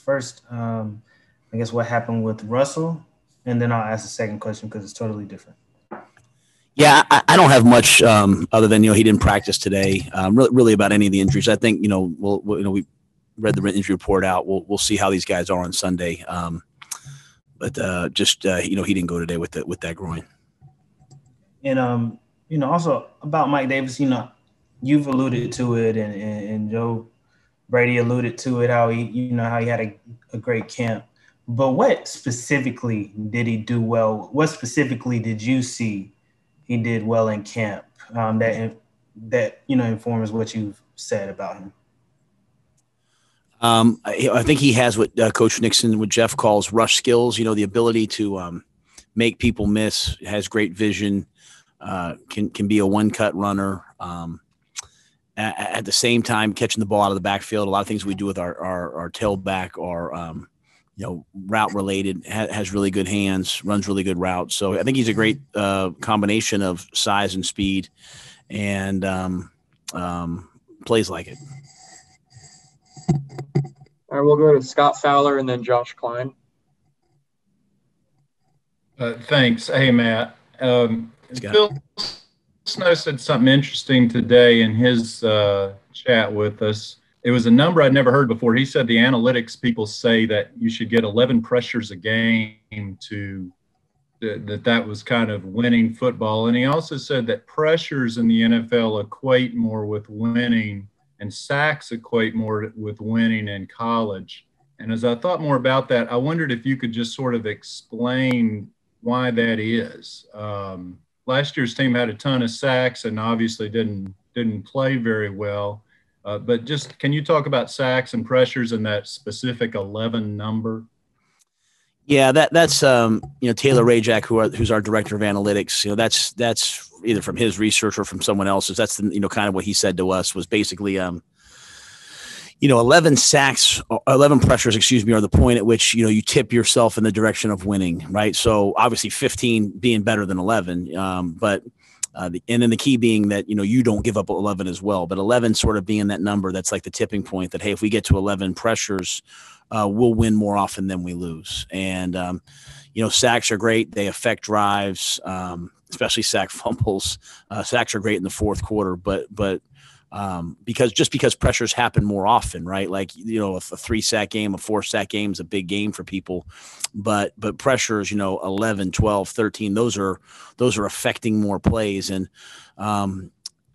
First, I guess what happened with Russell, and then I'll ask the second question because it's totally different. Yeah, I don't have much other than he didn't practice today. Really about any of the injuries. I think we read the injury report out. We'll see how these guys are on Sunday. But he didn't go today with that groin. And also about Mike Davis, you've alluded to it, and Joe Brady alluded to it, how he had a great camp. But what specifically did he do well? What specifically did you see he did well in camp that informs what you've said about him? I think he has what Coach Nixon, what Jeff calls rush skills. The ability to make people miss. Has great vision. Can be a one-cut runner. At the same time, catching the ball out of the backfield. A lot of things we do with our tailback are route related. Has really good hands. Runs really good routes. So I think he's a great combination of size and speed, and plays like it. All right, we'll go to Scott Fowler and then Josh Klein. Thanks. Hey, Matt. Phil Snow said something interesting today in his chat with us. It was a number I'd never heard before. He said the analytics people say that you should get 11 pressures a game that was kind of winning football. And he also said that pressures in the NFL equate more with winning and sacks equate more with winning in college. And as I thought more about that, I wondered if you could just sort of explain why that is. Last year's team had a ton of sacks and obviously didn't play very well. But just can you talk about sacks and pressures and that specific 11 number? Yeah, that's Taylor Rajak, who's our director of analytics. That's either from his research or from someone else's. That's kind of what he said to us was basically 11 sacks, 11 pressures, are the point at which you tip yourself in the direction of winning, right? So obviously 15 being better than 11, but and then the key being that you don't give up 11 as well, but 11 sort of being that number that's like the tipping point that, hey, if we get to 11 pressures, we'll win more often than we lose. And sacks are great; they affect drives, especially sack fumbles. Sacks are great in the fourth quarter, but because pressures happen more often, right? Like, a 3-sack game, a 4-sack game is a big game for people, but pressures, 11, 12, 13, those are affecting more plays. And, I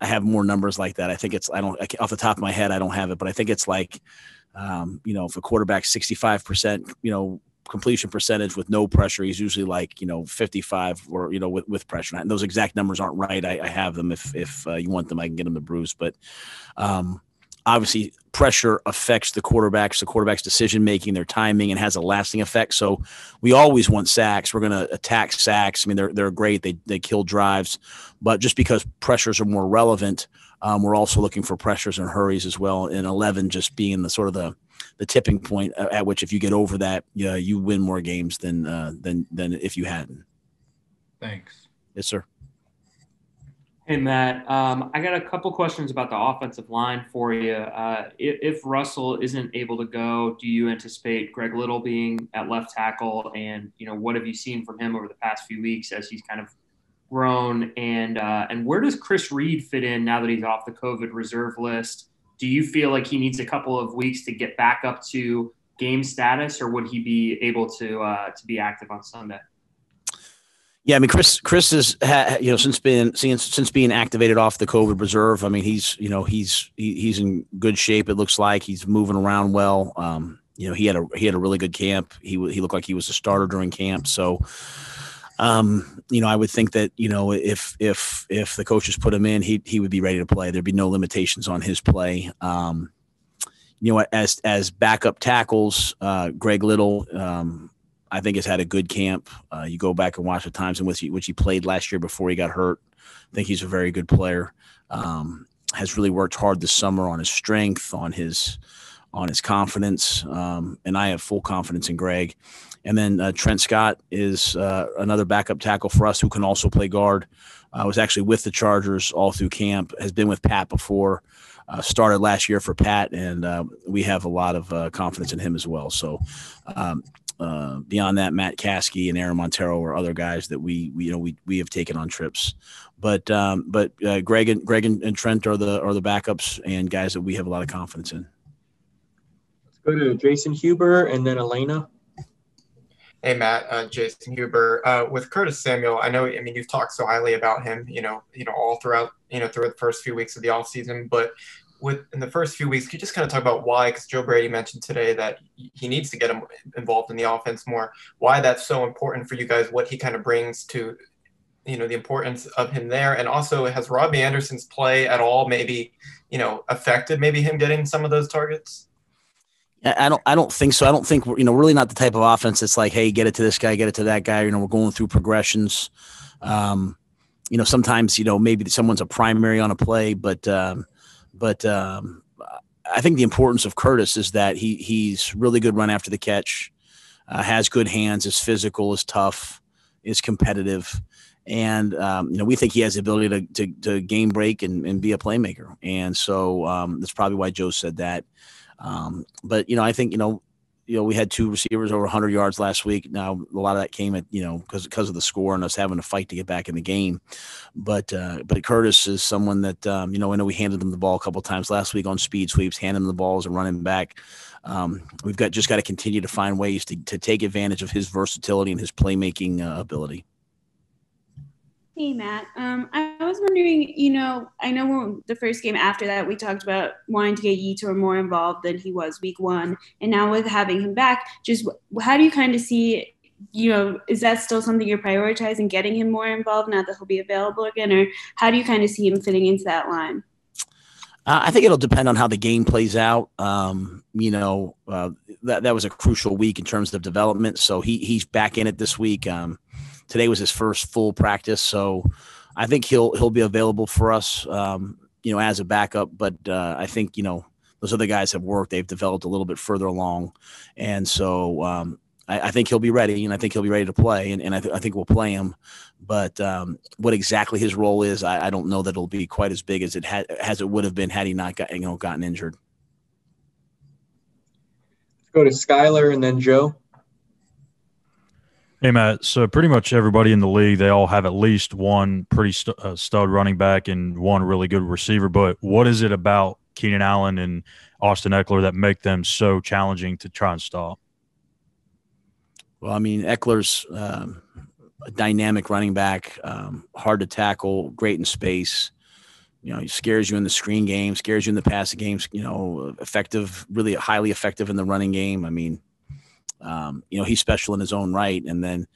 have more numbers like that. I think off the top of my head, I don't have it, but I think it's like, if a quarterback's 65%, completion percentage with no pressure, he's usually like 55 or with pressure. And those exact numbers aren't right. I have them. If you want them, I can get them to Bruce. But obviously pressure affects the quarterback's decision making, their timing, and has a lasting effect. So we always want sacks. We're going to attack sacks. I mean, they're great. They kill drives, but just because pressures are more relevant, we're also looking for pressures and hurries as well. And 11 just being the sort of the tipping point at which if you get over that, you win more games than if you hadn't. Thanks. Yes, sir. Hey, Matt, I got a couple questions about the offensive line for you. If Russell isn't able to go, do you anticipate Greg Little being at left tackle? And, what have you seen from him over the past few weeks as he's kind of grown? And where does Chris Reed fit in now that he's off the COVID reserve list? Do you feel like he needs a couple of weeks to get back up to game status, or would he be able to be active on Sunday? Yeah, I mean, Chris is since being activated off the COVID reserve. I mean, he's in good shape. It looks like he's moving around well. He had a really good camp. He looked like he was a starter during camp. So, I would think that if the coaches put him in, he would be ready to play. There'd be no limitations on his play. As backup tackles, Greg Little, I think has had a good camp. You go back and watch the times in which he played last year before he got hurt. I think he's a very good player. Has really worked hard this summer on his strength, on his confidence, and I have full confidence in Greg. And then Trent Scott is another backup tackle for us who can also play guard. was actually with the Chargers all through camp, has been with Pat before, started last year for Pat, and we have a lot of confidence in him as well. So beyond that, Matt Caskey and Aaron Montero are other guys that we have taken on trips. But Greg and Trent are the backups and guys that we have a lot of confidence in. Let's go to Jason Huber and then Elena. Hey, Matt, Jason Huber. With Curtis Samuel, I mean, you've talked so highly about him, all throughout the first few weeks of the offseason. But in the first few weeks, could you just kind of talk about why? Because Joe Brady mentioned today that he needs to get him involved in the offense more. Why that's so important for you guys, what he kind of brings to, the importance of him there. And also, has Robbie Anderson's play at all maybe, affected maybe him getting some of those targets? I don't think so. I don't think we're really not the type of offense that's like, hey, get it to this guy, get it to that guy. We're going through progressions. Sometimes maybe someone's a primary on a play, but I think the importance of Curtis is that he's really good run after the catch, has good hands, is physical, is tough, is competitive. And, we think he has the ability to game break and be a playmaker. And so that's probably why Joe said that. But I think, we had two receivers over 100 yards last week. Now, a lot of that came at, because of the score and us having to fight to get back in the game. But Curtis is someone that, I know we handed him the ball a couple of times last week on speed sweeps, handing him the ball as a running back. We've got to continue to find ways to take advantage of his versatility and his playmaking ability. Hey, Matt. I was wondering, I know the first game after that, we talked about wanting to get Yetur more involved than he was week one. And now with having him back, just how do you kind of see, is that still something you're prioritizing, getting him more involved now that he'll be available again? Or how do you kind of see him fitting into that line? I think it'll depend on how the game plays out. That was a crucial week in terms of development. So he's back in it this week. Today was his first full practice, so I think he'll be available for us, as a backup. But I think those other guys have worked; they've developed a little bit further along, and so I think he'll be ready, and I think he'll be ready to play, and I think we'll play him. But what exactly his role is, I don't know that it'll be quite as big as it would have been had he not gotten injured. Let's go to Skylar and then Joe. Hey, Matt. So pretty much everybody in the league, they all have at least one pretty stud running back and one really good receiver. But what is it about Keenan Allen and Austin Eckler that make them so challenging to try and stop? Well, Eckler's a dynamic running back, hard to tackle, great in space. He scares you in the screen game, scares you in the passing games, effective, really highly effective in the running game. He's special in his own right. And then,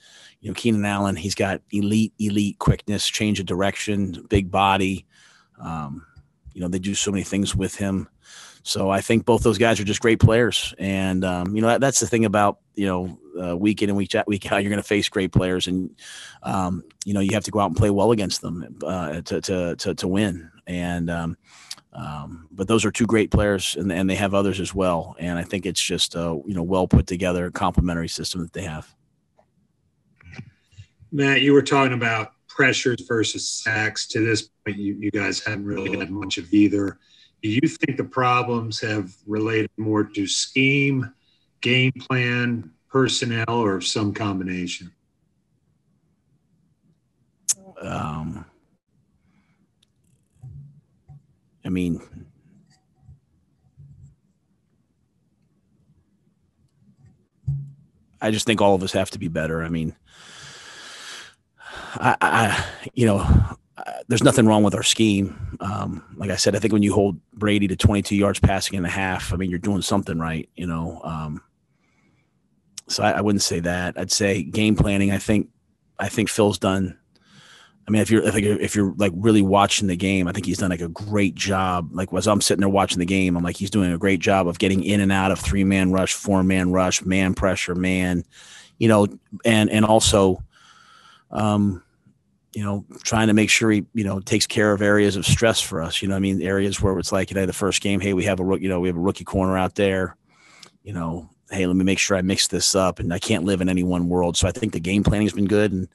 Keenan Allen, he's got elite quickness, change of direction, big body. They do so many things with him. So I think both those guys are just great players. And, that's the thing about, week in and week out, you're going to face great players. And, you have to go out and play well against them to win. And, but those are two great players, and they have others as well. And I think it's just well put together, complementary system that they have. Matt, you were talking about pressures versus sacks. To this point, you guys haven't really had much of either. Do you think the problems have related more to scheme, game plan, personnel, or some combination? I just think all of us have to be better. There's nothing wrong with our scheme. Like I said, I think when you hold Brady to 22 yards passing in a half, you're doing something right, So I wouldn't say that. I'd say game planning. I think Phil's done. If you're like really watching the game, I think he's done like a great job. Like as I'm sitting there watching the game, I'm like, he's doing a great job of getting in and out of 3-man rush, 4-man rush, man pressure, man, and also, trying to make sure he, takes care of areas of stress for us. Areas where it's like, the first game, hey, we have a rookie corner out there, hey, let me make sure I mix this up, and I can't live in any one world. So I think the game planning has been good. And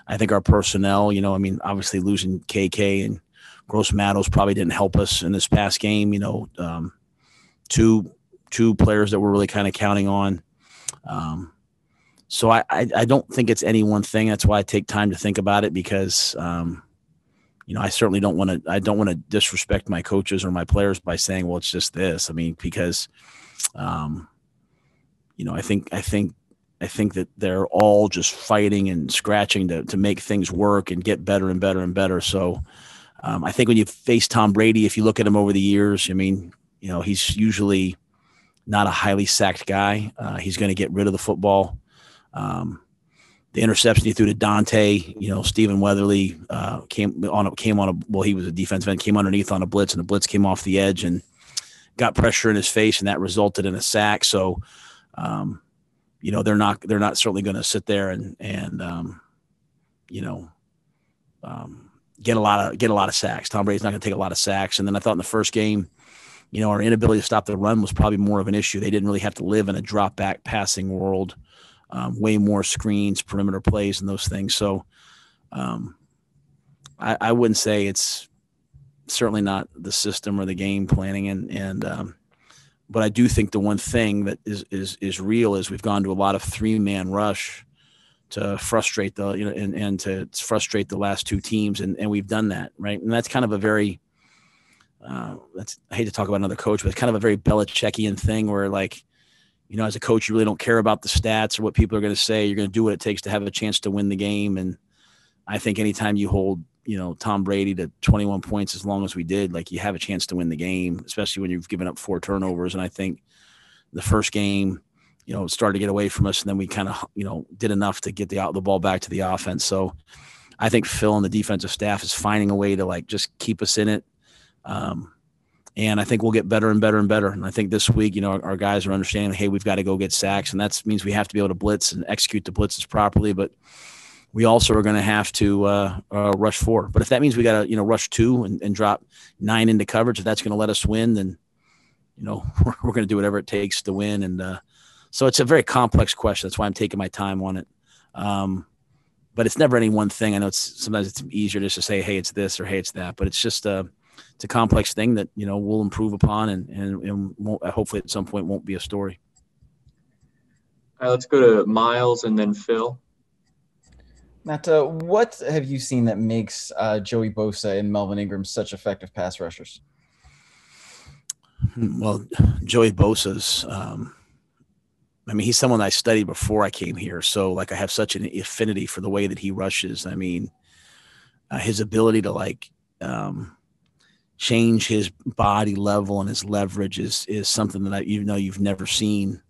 I think our personnel, I mean, obviously losing KK and Gross Matos probably didn't help us in this past game. Two players that we're really kind of counting on. So I don't think it's any one thing. That's why I take time to think about it, because I certainly don't want to disrespect my coaches or my players by saying, well, it's just this. I mean, because I think that they're all just fighting and scratching to make things work and get better and better and better. So I think when you face Tom Brady, if you look at him over the years, I mean, he's usually not a highly sacked guy. He's going to get rid of the football. The interception he threw to Dante, Stephen Weatherly came on he was a defensive end, came underneath on a blitz, and the blitz came off the edge and got pressure in his face, and that resulted in a sack. So, they're not certainly going to sit there and get a lot of sacks. Tom Brady's not going to take a lot of sacks. And then I thought in the first game, our inability to stop the run was probably more of an issue. They didn't really have to live in a drop back passing world. Way more screens, perimeter plays, and those things. So I wouldn't say it's certainly not the system or the game planning. But I do think the one thing that is real is we've gone to a lot of 3-man rush to frustrate and to frustrate the last two teams. And we've done that. Right. And that's kind of a very, I hate to talk about another coach, but it's kind of a very Belichickian thing where, like, as a coach, you really don't care about the stats or what people are going to say. You're going to do what it takes to have a chance to win the game. And I think anytime you hold, Tom Brady to 21 points, as long as we did, like, you have a chance to win the game, especially when you've given up 4 turnovers. And I think the first game, it started to get away from us, and then we kind of, did enough to get the ball back to the offense. So I think Phil and the defensive staff is finding a way to, like, just keep us in it. And I think we'll get better and better and better. And I think this week, our guys are understanding, hey, we've got to go get sacks. And that means we have to be able to blitz and execute the blitzes properly. But we also are going to have to rush 4. But if that means we got to, rush 2 and drop 9 into coverage, if that's going to let us win, then, we're going to do whatever it takes to win. And so it's a very complex question. That's why I'm taking my time on it. But it's never any one thing. I know sometimes it's easier just to say, hey, it's this, or hey, it's that. But it's just it's a complex thing that, we'll improve upon and hopefully at some point won't be a story. All right, let's go to Miles and then Phil. Matt, what have you seen that makes Joey Bosa and Melvin Ingram such effective pass rushers? Well, Joey Bosa's, he's someone I studied before I came here. So, like, I have such an affinity for the way that he rushes. I mean, his ability to, change his body level and his leverage is something that you've never seen.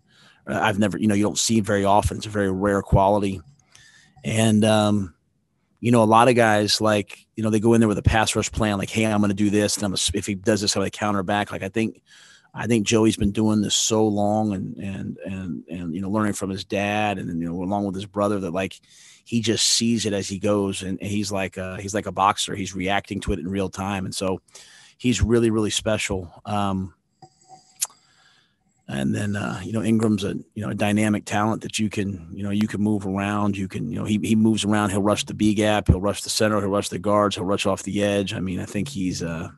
I've never, you don't see very often. It's a very rare quality. And, a lot of guys, like, they go in there with a pass rush plan, like, hey, I'm going to do this. And if he does this, I'm going to counter back. Like, I think Joey's been doing this so long and learning from his dad and along with his brother, that, like, he just sees it as he goes. And he's like a boxer. He's reacting to it in real time. And so he's really, really special. And then, Ingram's a dynamic talent that you can move around. You can, he moves around. He'll rush the B gap. He'll rush the center. He'll rush the guards. He'll rush off the edge. I mean, I think he's a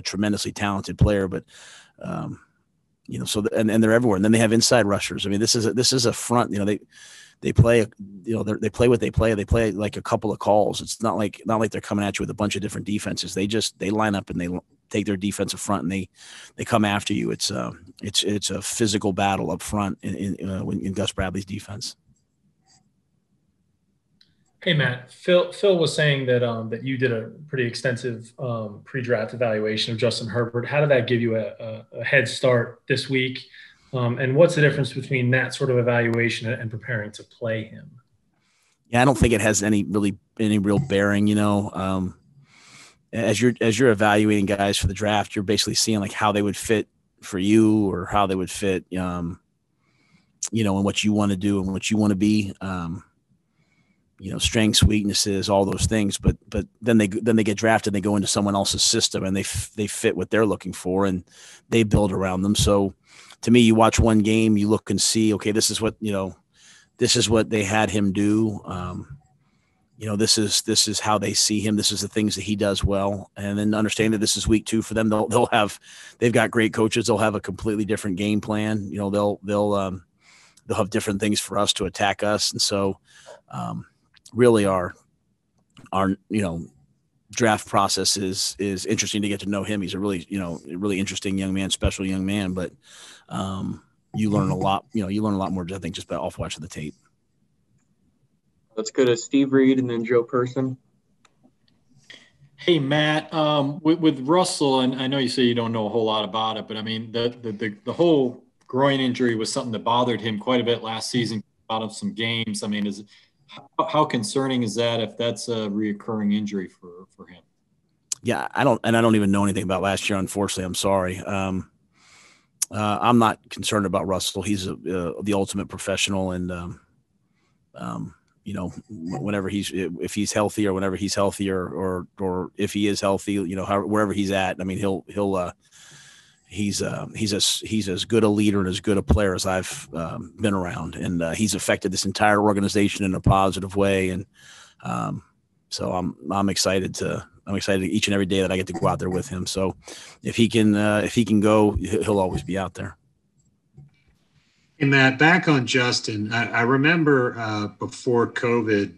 tremendously talented player, but, and they're everywhere. And then they have inside rushers. I mean, this is a front, they play, they play what they play. They play like a couple of calls. It's not like they're coming at you with a bunch of different defenses. They line up and they take their defensive front and they come after you. It's a physical battle up front in Gus Bradley's defense. Hey, Matt, Phil was saying that you did a pretty extensive pre-draft evaluation of Justin Herbert. How did that give you a head start this week? And what's the difference between that sort of evaluation and preparing to play him? Yeah, I don't think it has any real bearing. As you're evaluating guys for the draft, you're basically seeing, like, how they would fit for you or how they would fit, and what you want to do and what you want to be. Strengths, weaknesses, all those things. But then they get drafted and they go into someone else's system and they fit what they're looking for and they build around them. So to me, you watch one game, you look and see, okay, this is what this is what they had him do. This is how they see him. This is the things that he does well. And then understand that this is week 2 for them. They've got great coaches. They'll have a completely different game plan. They'll have different things for us to attack us. And so really our draft process is interesting to get to know him. He's a really interesting young man, special young man, but you learn a lot, you learn a lot more, I think, just by off watching the tape. Let's go to Steve Reed and then Joe Person. Hey, Matt, with Russell, and I know you say you don't know a whole lot about it, but I mean, the whole groin injury was something that bothered him quite a bit last season, out of some games. I mean, how concerning is that if that's a reoccurring injury for him? Yeah, I don't even know anything about last year. Unfortunately, I'm sorry. I'm not concerned about Russell. He's the ultimate professional, and whenever if he's healthy or whenever he's healthy or if he is healthy, wherever he's at, I mean, he's as good a leader and as good a player as I've been around, and he's affected this entire organization in a positive way. And so I'm excited each and every day that I get to go out there with him. So if he can go, he'll always be out there. Hey, Matt, back on Justin, I remember before COVID,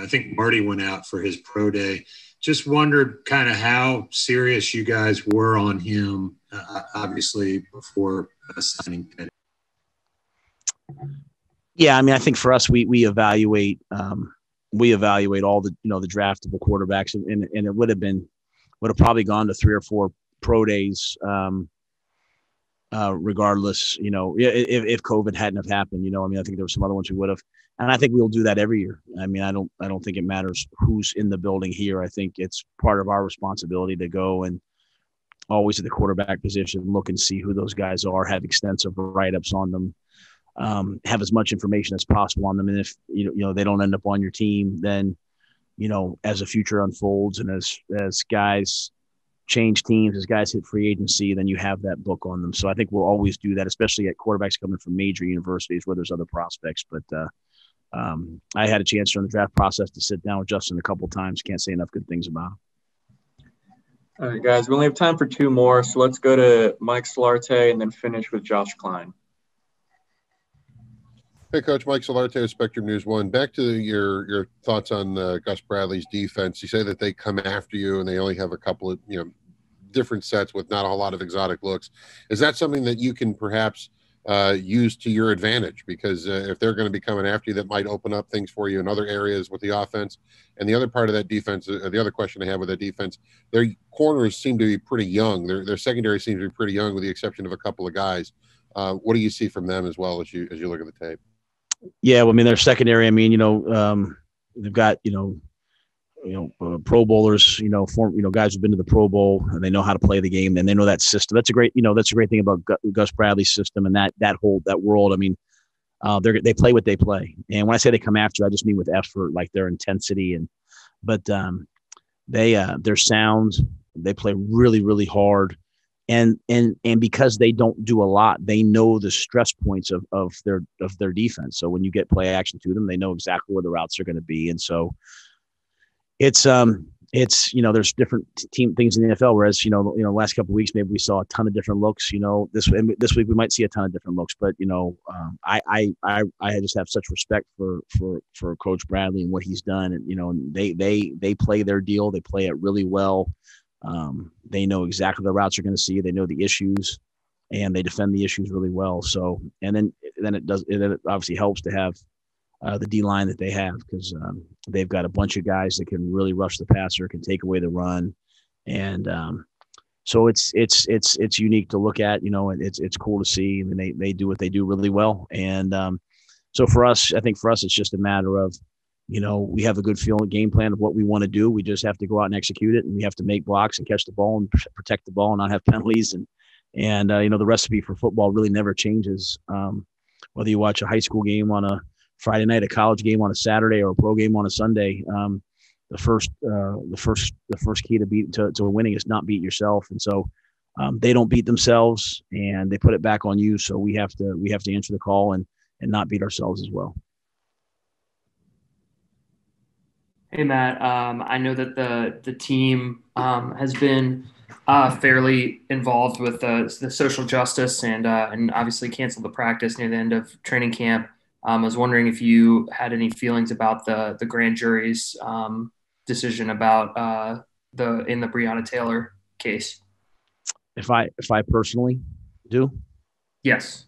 I think Marty went out for his pro day. Just wondered kind of how serious you guys were on him, obviously before signing Petty. Yeah, I mean, I think for us, we evaluate all the the draftable quarterbacks, and it would have probably gone to 3 or 4 pro days. Regardless, if COVID hadn't have happened, I mean, I think there were some other ones we would have, and I think we'll do that every year. I mean, I don't think it matters who's in the building here. I think it's part of our responsibility to go and always at the quarterback position, look and see who those guys are, have extensive write-ups on them, have as much information as possible on them. And if, they don't end up on your team, then, as the future unfolds and as guys change teams, as guys hit free agency, then you have that book on them. So I think we'll always do that, especially at quarterbacks coming from major universities where there's other prospects. But I had a chance during the draft process to sit down with Justin a couple of times. Can't say enough good things about him. All right, guys, we only have time for 2 more. So let's go to Mike Solarte and then finish with Josh Klein. Hey, Coach, Mike Solarte of Spectrum News 1. Back to your thoughts on Gus Bradley's defense. You say that they come after you and they only have a couple of different sets with not a whole lot of exotic looks. Is that something that you can perhaps use to your advantage? Because if they're going to be coming after you, that might open up things for you in other areas with the offense. And the other part of that defense, the other question I have with that defense, their corners seem to be pretty young. Their secondary seems to be pretty young with the exception of a couple of guys. What do you see from them as well as you look at the tape? Yeah, well, I mean, their secondary, I mean, they've got, Pro Bowlers, guys who've been to the Pro Bowl and they know how to play the game and they know that system. That's a great thing about Gus Bradley's system and that world. I mean, they play what they play. And when I say they come after, I just mean with effort, like their intensity but they're sound. They play really, really hard. And because they don't do a lot, they know the stress points of their defense. So when you get play action to them, they know exactly where the routes are going to be. And so it's there's different team things in the NFL. Whereas last couple of weeks maybe we saw a ton of different looks. This week we might see a ton of different looks. But I just have such respect for Coach Bradley and what he's done. And they play their deal. They play it really well. They know exactly the routes you're going to see. They know the issues, and they defend the issues really well. So, and then it obviously helps to have the D line that they have because they've got a bunch of guys that can really rush the passer, can take away the run, and so it's unique to look at. And it's cool to see. I mean, they do what they do really well, and so for us, I think it's just a matter of. We have a good feeling game plan of what we want to do. We just have to go out and execute it, and we have to make blocks and catch the ball and protect the ball and not have penalties. And the recipe for football really never changes. Whether you watch a high school game on a Friday night, a college game on a Saturday, or a pro game on a Sunday, the first key to winning is not beat yourself. And so they don't beat themselves, and they put it back on you. So we have to answer the call and not beat ourselves as well. Hey, Matt. I know that the team has been fairly involved with the social justice and obviously canceled the practice near the end of training camp. I was wondering if you had any feelings about the grand jury's decision about in the Breonna Taylor case. If I personally do, Yes.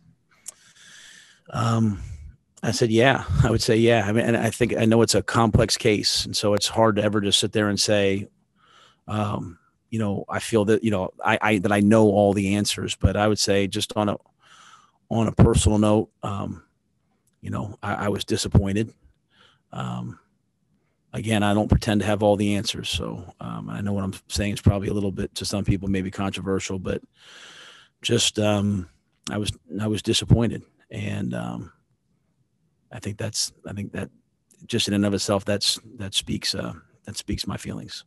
I said, yeah, I would say, yeah. I mean, and I know it's a complex case. And so it's hard to ever just sit there and say, I feel that, that I know all the answers, but I would say just on a personal note, I was disappointed. Again, I don't pretend to have all the answers. So I know what I'm saying is probably a little bit to some people, maybe controversial, but just I was disappointed. And I think that just in and of itself, that speaks my feelings.